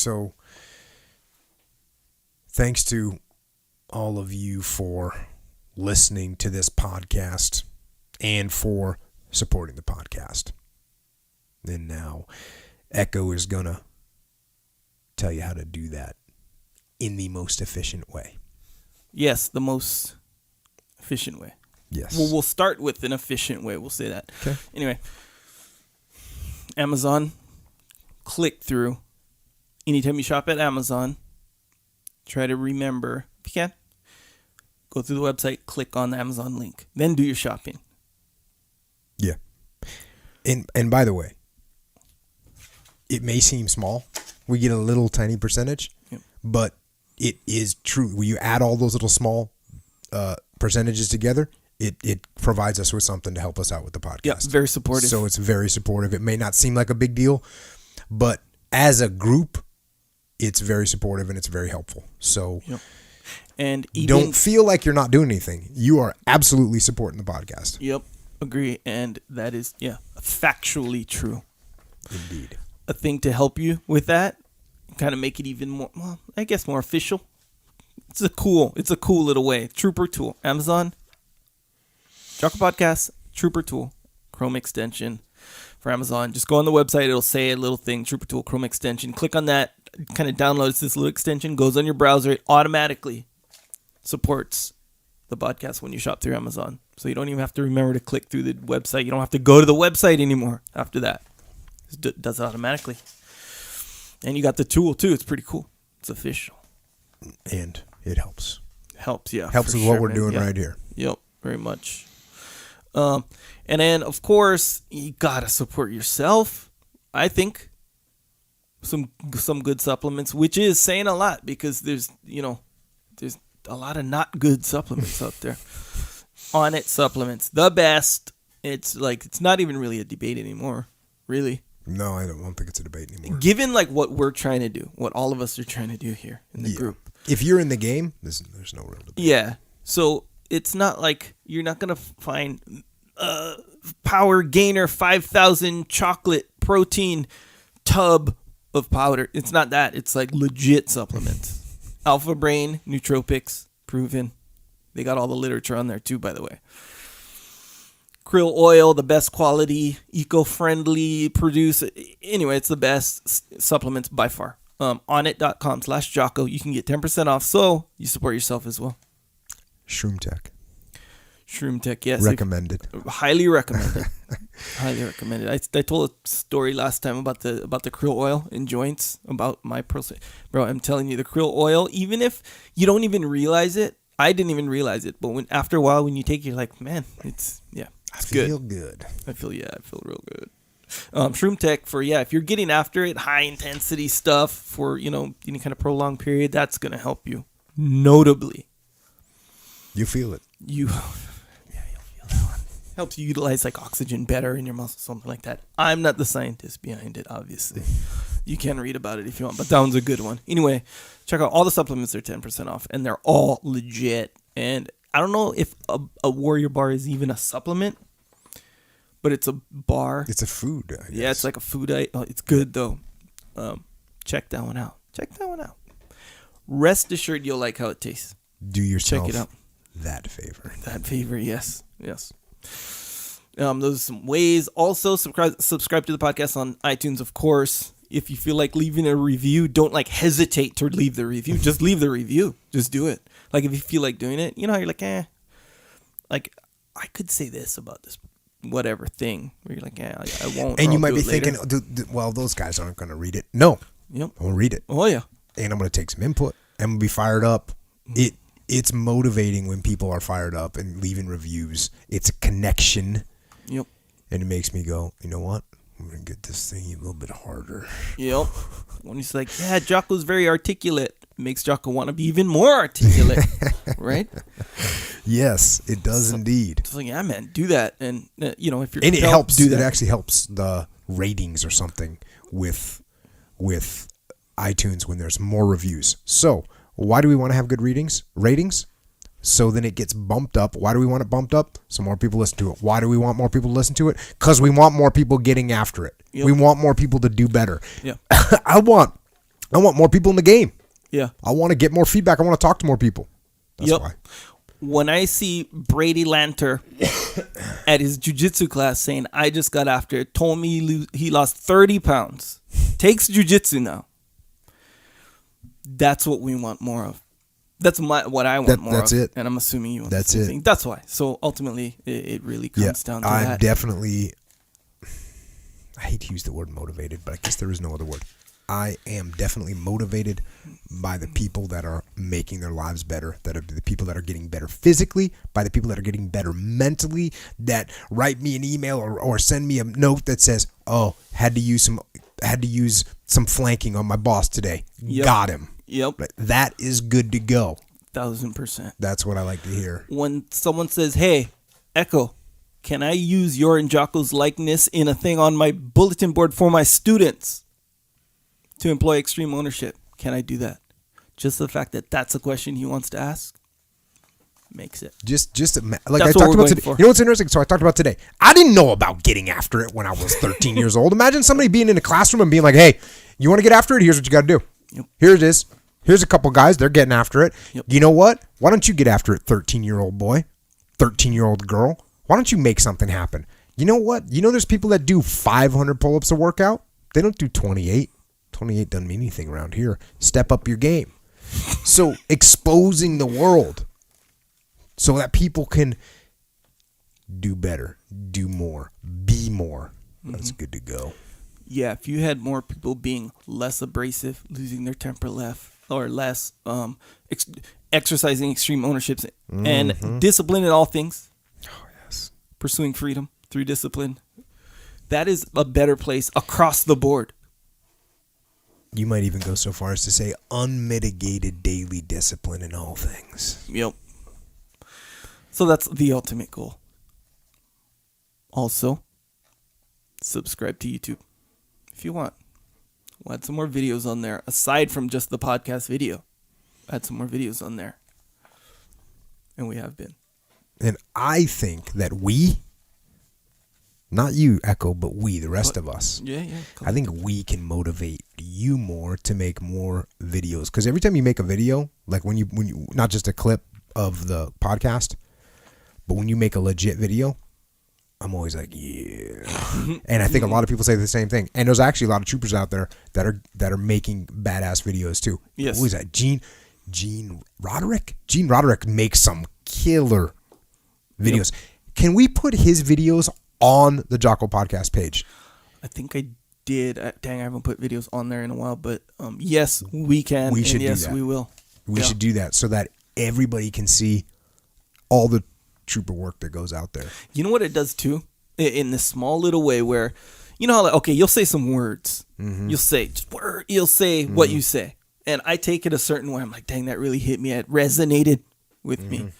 So thanks to all of you for listening to this podcast and for supporting the podcast. And now Echo is going to tell you how to do that in the most efficient way. Yes, the most efficient way. Yes. Well, we'll start with an efficient way. We'll say that. Okay. Anyway, Amazon, click through. Anytime you shop at Amazon, try to remember, if you can, go through the website, click on the Amazon link. Then do your shopping. Yeah. And by the way, it may seem small. We get a little tiny percentage, yep. But it is true. When you add all those little small percentages together, it provides us with something to help us out with the podcast. Yeah, very supportive. So it's very supportive. It may not seem like a big deal, but as a group, it's very supportive and it's very helpful. So yep. And even, don't feel like you're not doing anything. You are absolutely supporting the podcast. Yep, agree. And that is, factually true. Indeed. A thing to help you with that, kind of make it even more, well, I guess more official. It's a cool little way. Trooper tool. Amazon, Jocko Podcast, Trooper tool, Chrome extension for Amazon. Just go on the website. It'll say a little thing, Trooper tool, Chrome extension. Click on that, kind of downloads this little extension, goes on your browser. It automatically supports the podcast when you shop through Amazon. So you don't even have to remember to click through the website. You don't have to go to the website anymore after that. It does it automatically. And you got the tool too. It's pretty cool. It's official. And it helps. Helps with what we're doing right here. Yep, very much. And then, of course, you got to support yourself. I think some good supplements, which is saying a lot because there's a lot of not good supplements out there. Onnit supplements, the best. It's not even really a debate anymore, really. No, I don't think it's a debate anymore. Given what we're trying to do, what all of us are trying to do here in the group. If you're in the game, there's no real debate. Yeah. So it's not like you're not going to find Power Gainer 5,000 chocolate protein tub of powder. It's not that. It's like legit supplements. Alpha Brain, nootropics, proven. They got all the literature on there too, by the way. Krill oil, the best quality, eco-friendly produce. Anyway, it's the best supplements by far. Onnit.com/Jocko. You can get 10% off, so you support yourself as well. Shroom Tech, yes. Recommended. Highly recommended. Highly recommended. I told a story last time about the krill oil in joints, about my process. Bro, I'm telling you, the krill oil, even if you don't even realize it, I didn't even realize it, but after a while when you take it, you're like, man, it's good. I feel good. I feel real good. Shroom Tech for, if you're getting after it, high intensity stuff for, any kind of prolonged period, that's going to help you. Notably. You feel it. You'll feel that one. Helps you utilize oxygen better in your muscles, something like that. I'm not the scientist behind it, obviously. You can read about it if you want, but that one's a good one. Anyway, check out all the supplements. They're 10% off, and they're all legit. And I don't know if a Warrior Bar is even a supplement, but it's a bar. It's a food, I guess. Yeah, it's like a food item. Oh, it's good, though. Check that one out. Rest assured you'll like how it tastes. Do yourself Check it out. that favor. That favor, yes. Those are some ways. Also, subscribe to the podcast on iTunes, of course. If you feel like leaving a review, don't hesitate to leave the review. Just leave the review. Just do it. If you feel like doing it, you're like, I could say this about this whatever thing. Where you're like, I won't. And you might be thinking, well, those guys aren't going to read it. No. Yep. I'm going to read it. Oh, yeah. And I'm going to take some input. I'm going to be fired up. It's motivating when people are fired up and leaving reviews. It's a connection. Yep. And it makes me go, you know what? I'm going to get this thing a little bit harder. Yep. When he's like, Jocko's very articulate. It makes Jocko want to be even more articulate. Right? Yes, it does indeed. It's like, yeah, man, do that. And, if you're... And it helps. Do that. It actually helps the ratings or something with iTunes when there's more reviews. So, why do we want to have good ratings? So then it gets bumped up. Why do we want it bumped up? So more people listen to it. Why do we want more people to listen to it? Because we want more people getting after it. Yep. We want more people to do better. Yeah. I want I want more people in the game. Yeah. I want to get more feedback. I want to talk to more people. That's why. When I see Brady Lanter at his jiu-jitsu class saying, I just got after it, told me he lost 30 pounds, takes jiu-jitsu now. That's what we want more of. That's what I want more of. That's it. And I'm assuming you want that's the same it. thing. That's why. So ultimately, it really comes down to that. I'm definitely, I hate to use the word motivated, but I guess there is no other word. I am definitely motivated by the people that are making their lives better, that are the people that are getting better physically, by the people that are getting better mentally, that write me an email or send me a note that says, oh, had to use some flanking on my boss today. Yep. Got him. Yep. That is good to go. 1000%. That's what I like to hear. When someone says, hey, Echo, can I use your and Jocko's likeness in a thing on my bulletin board for my students to employ extreme ownership? Can I do that? Just the fact that that's a question he wants to ask makes it. Like I talked about today. You know what's interesting? So I talked about today. I didn't know about getting after it when I was 13 years old. Imagine somebody being in a classroom and being like, hey, you want to get after it? Here's what you got to do. Yep. Here it is. Here's a couple guys. They're getting after it. Yep. You know what? Why don't you get after it, 13-year-old boy, 13-year-old girl? Why don't you make something happen? You know what? You know there's people that do 500 pull-ups a workout? They don't do 28. 28 doesn't mean anything around here. Step up your game. So exposing the world so that people can do better, do more, be more. That's good to go. Yeah, if you had more people being less abrasive, losing their temper less, exercising extreme ownerships, and discipline in all things. Oh, yes. Pursuing freedom through discipline. That is a better place across the board. You might even go so far as to say unmitigated daily discipline in all things. Yep. So that's the ultimate goal. Also, subscribe to YouTube if you want. We'll add some more videos on there aside from just the podcast video. Add some more videos on there. And we have been. And I think that we, not you, Echo, but we, the rest of us. Yeah. I think we can motivate you more to make more videos. Because every time you make a video, like when you, not just a clip of the podcast, but when you make a legit video, I'm always like, yeah. And I think a lot of people say the same thing. And there's actually a lot of troopers out there that are making badass videos too. Yes. Who is that? Gene Roderick? Gene Roderick makes some killer videos. Yep. Can we put his videos on the Jocko Podcast page? I think I did. Dang, I haven't put videos on there in a while. But yes, we can. We should and yes, do that. we will. We should do that so that everybody can see all the trooper work that goes out there. You know what it does too? In this small little way where, you know how, like, okay, you'll say some words. You'll say what you say. And I take it a certain way. I'm like, dang, that really hit me. It resonated with me.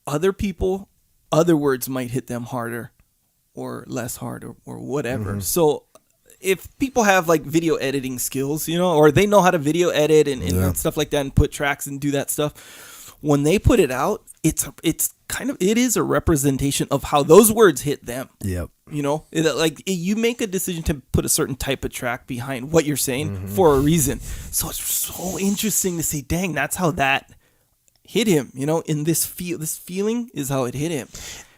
Other people, other words might hit them harder or less hard or whatever. So if people have like video editing skills, you know, or they know how to video edit and stuff like that and put tracks and do that stuff, when they put it out, it is a representation of how those words hit them. Yep. You know, you make a decision to put a certain type of track behind what you're saying for a reason. So it's so interesting to see, dang, that's how that hit him, you know, in this feeling is how it hit him.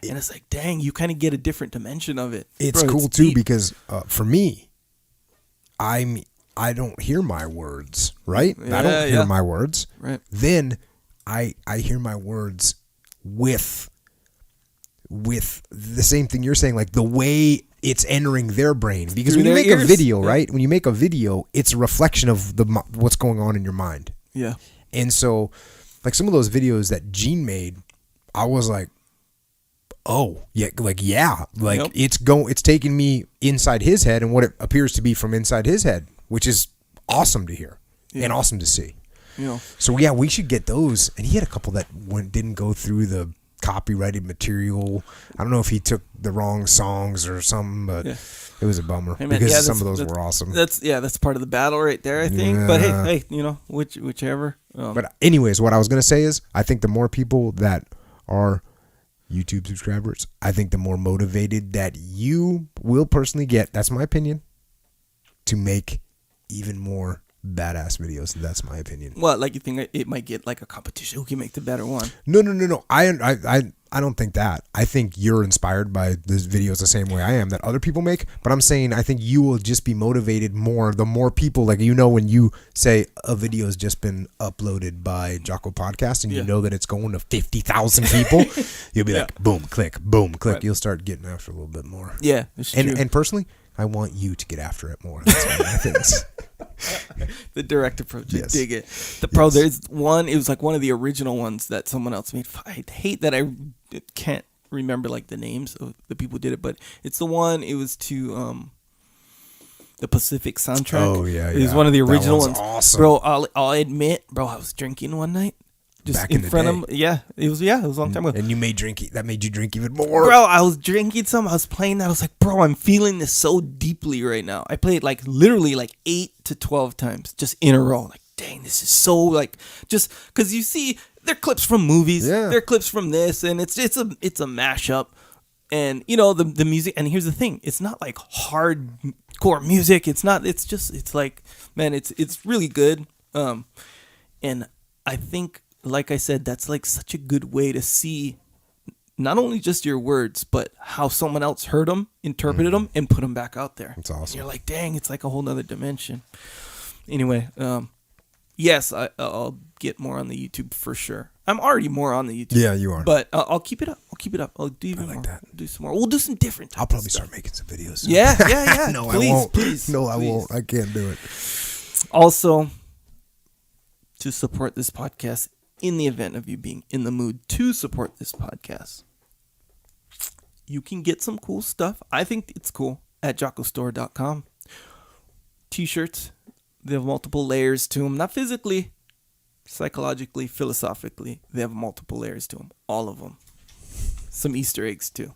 And it's like, dang, you kind of get a different dimension of it. It's cool too because for me, I don't hear my words, right? Yeah, I don't hear my words. Right. Then I hear my words with the same thing you're saying, like the way it's entering their brain. Because when you make a video, right? When you make a video, it's a reflection of what's going on in your mind. Yeah. And so, like some of those videos that Gene made, I was like, oh yeah, Yep. it's taking me inside his head and what it appears to be from inside his head, which is awesome to hear and awesome to see. You know. So yeah, we should get those. And he had a couple that didn't go through the copyrighted material. I don't know if he took the wrong songs or something, but it was a bummer because some of those were awesome. That's part of the battle right there, I think. Yeah. But hey, you know, whichever. But anyways, what I was gonna say is, I think the more people that are YouTube subscribers, I think the more motivated that you will personally get. That's my opinion. To make even more badass videos. That's my opinion. What, like you think it might get like a competition? Who can make the better one? No. I don't think that. I think you're inspired by these videos the same way I am that other people make. But I'm saying I think you will just be motivated more the more people, like, you know, when you say a video has just been uploaded by Jocko Podcast and you know that it's going to 50,000 people, you'll be like, boom, click, boom, click. Right. You'll start getting after a little bit more. Yeah, it's true. And personally, I want you to get after it more. That's one of my things. The direct approach. Yes. Dig it. There's one, it was like one of the original ones that someone else made. I hate that I can't remember like the names of the people who did it, but it's the one, it was to the Pacific soundtrack. Oh yeah. It was one of the original ones. Awesome. Bro, I'll admit, bro, I was drinking one night. Just back in front day. Of him. It was a long time ago. And you made that made you drink even more. Bro, I was drinking some. I was playing that. I was like, bro, I'm feeling this so deeply right now. I played like literally like 8 to 12 times just in a row. Like, dang, this is so like, just because you see, they're clips from movies. Yeah. They're clips from this, and it's a mashup. And you know the music. And here's the thing: it's not like hardcore music. It's not. It's like, man, it's really good. And I think, like I said, that's like such a good way to see not only just your words, but how someone else heard them, interpreted them, and put them back out there. It's awesome. And you're like, dang, it's like a whole nother dimension. Anyway, yes, I'll get more on the YouTube for sure. I'm already more on the YouTube. Yeah, you are. But I'll keep it up. I'll do even more. That. Do some more. We'll do some different types. I'll probably start making some videos soon. Yeah. No, please, I won't. Please. No, I won't. I can't do it. Also, to support this podcast, in the event of you being in the mood to support this podcast, you can get some cool stuff. I think it's cool at jockostore.com. T-shirts, they have multiple layers to them. Not physically, psychologically, philosophically. They have multiple layers to them. All of them. Some Easter eggs too.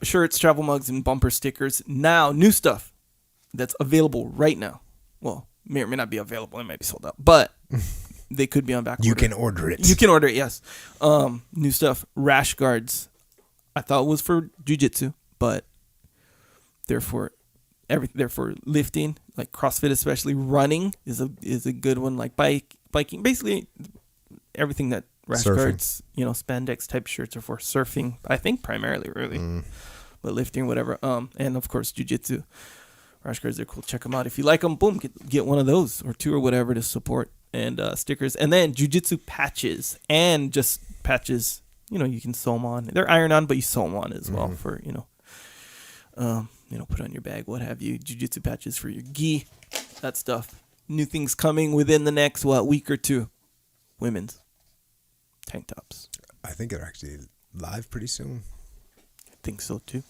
Shirts, travel mugs, and bumper stickers. Now, new stuff that's available right now. Well, may or may not be available. It might be sold out, but they could be on back order. You can order it. You can order it, yes. New stuff. Rash guards. I thought it was for jiu-jitsu, but they're for lifting, like CrossFit, especially. Running is a good one, like biking. Basically, everything that rash guards, spandex type shirts are for. Surfing, I think primarily, really. But lifting, whatever. And of course, jiu-jitsu. Rash guards are cool. Check them out. If you like them, boom, get one of those or two or whatever to support. And stickers. And then jiu-jitsu patches and just patches, you can sew them on. They're iron-on, but you sew them on as well for, put on your bag, what have you. Jiu-jitsu patches for your gi, that stuff. New things coming within the next, week or two. Women's tank tops. I think they're actually live pretty soon. I think so, too.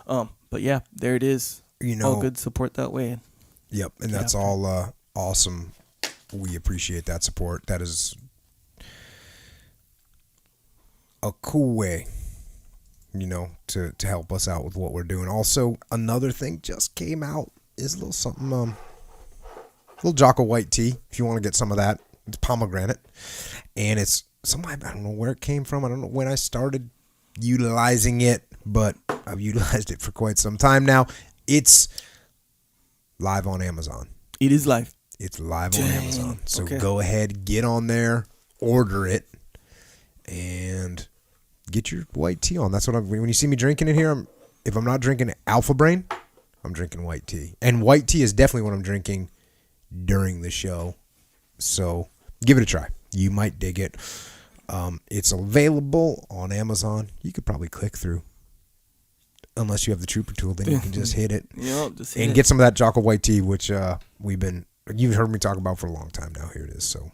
But yeah, there it is. All good support that way. Yep, and that's all awesome. We appreciate that support. That is a cool way, to help us out with what we're doing. Also, another thing just came out is a little something, little Jocko white tea. If you want to get some of that, it's pomegranate, and it's I don't know where it came from. I don't know when I started utilizing it, but I've utilized it for quite some time now. It's live on Amazon. It is live. It's live on Amazon. So go ahead, get on there, order it, and get your white tea on. That's what when you see me drinking it here, if I'm not drinking Alpha Brain, I'm drinking white tea. And white tea is definitely what I'm drinking during the show. So give it a try. You might dig it. It's available on Amazon. You could probably click through. Unless you have the Trooper tool, then you can just hit it. And get some of that Jocko white tea, which you've heard me talk about for a long time now. Here it is. So,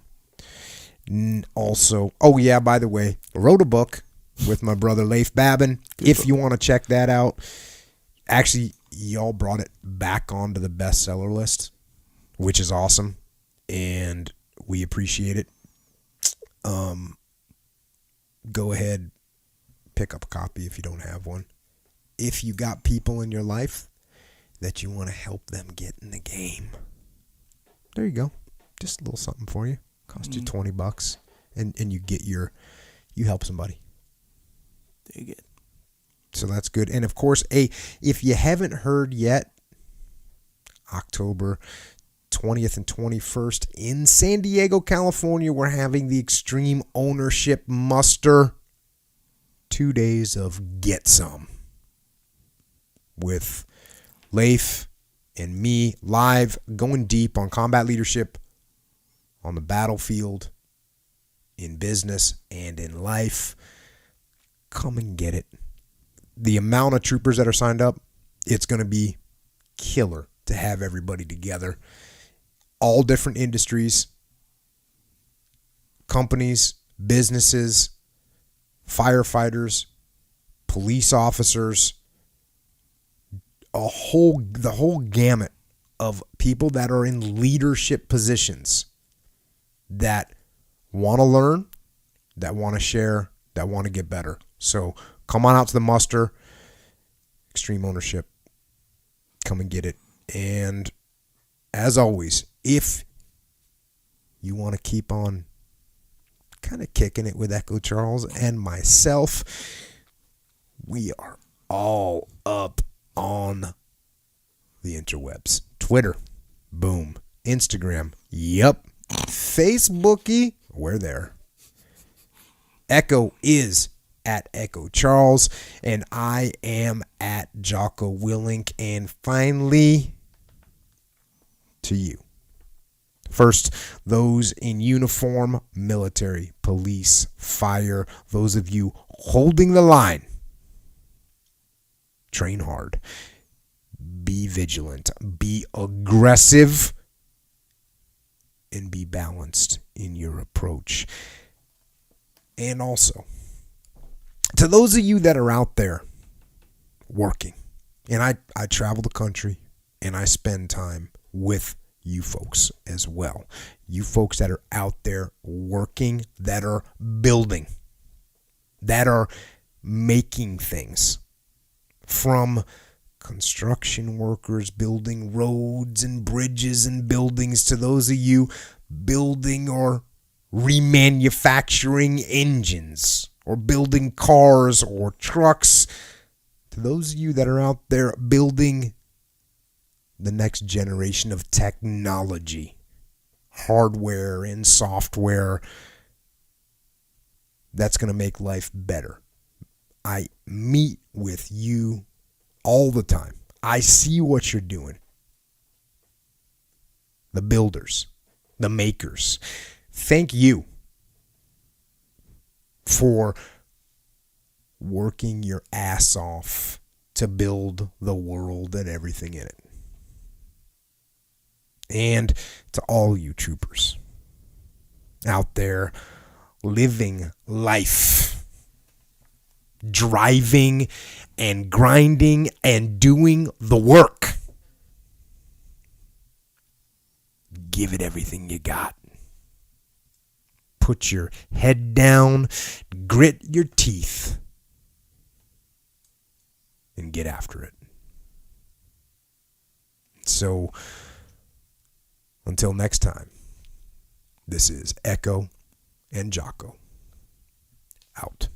also, by the way, I wrote a book with my brother Leif Babin. If you want to check that out, actually, y'all brought it back onto the bestseller list, which is awesome, and we appreciate it. Go ahead, pick up a copy if you don't have one. If you got people in your life that you want to help them get in the game, there you go. Just a little something for you. Cost you $20, and you help somebody. Dig it. So that's good. And of course, if you haven't heard yet, October 20th and 21st in San Diego, California. We're having the Extreme Ownership Muster. 2 days of Get Some with Leif and me live, going deep on combat leadership on the battlefield, in business, and in life. Come and get it. The amount of troopers that are signed up, it's going to be killer to have everybody together. All different industries, companies, businesses, firefighters, police officers, the whole gamut of people that are in leadership positions that want to learn, that want to share, that want to get better. So come on out to the muster, Extreme Ownership. Come and get it. And as always, if you want to keep on kind of kicking it with Echo Charles and myself, we are all up on the interwebs. Twitter, boom. Instagram, yep. Facebooky, we're there. Echo is at Echo Charles, and I am at Jocko Willink. And finally, to you. First, those in uniform, military, police, fire, those of you holding the line, train hard, be vigilant, be aggressive, and be balanced in your approach. And also, to those of you that are out there working, and I travel the country and I spend time with you folks as well. You folks that are out there working, that are building, that are making things, from construction workers building roads and bridges and buildings, to those of you building or remanufacturing engines or building cars or trucks, to those of you that are out there building the next generation of technology, hardware and software that's going to make life better. I meet with you all the time. I see what you're doing. The builders, the makers. Thank you for working your ass off to build the world and everything in it. And to all you troopers out there living life, driving and grinding and doing the work, give it everything you got. Put your head down, grit your teeth, and get after it. So, until next time, this is Echo and Jocko out.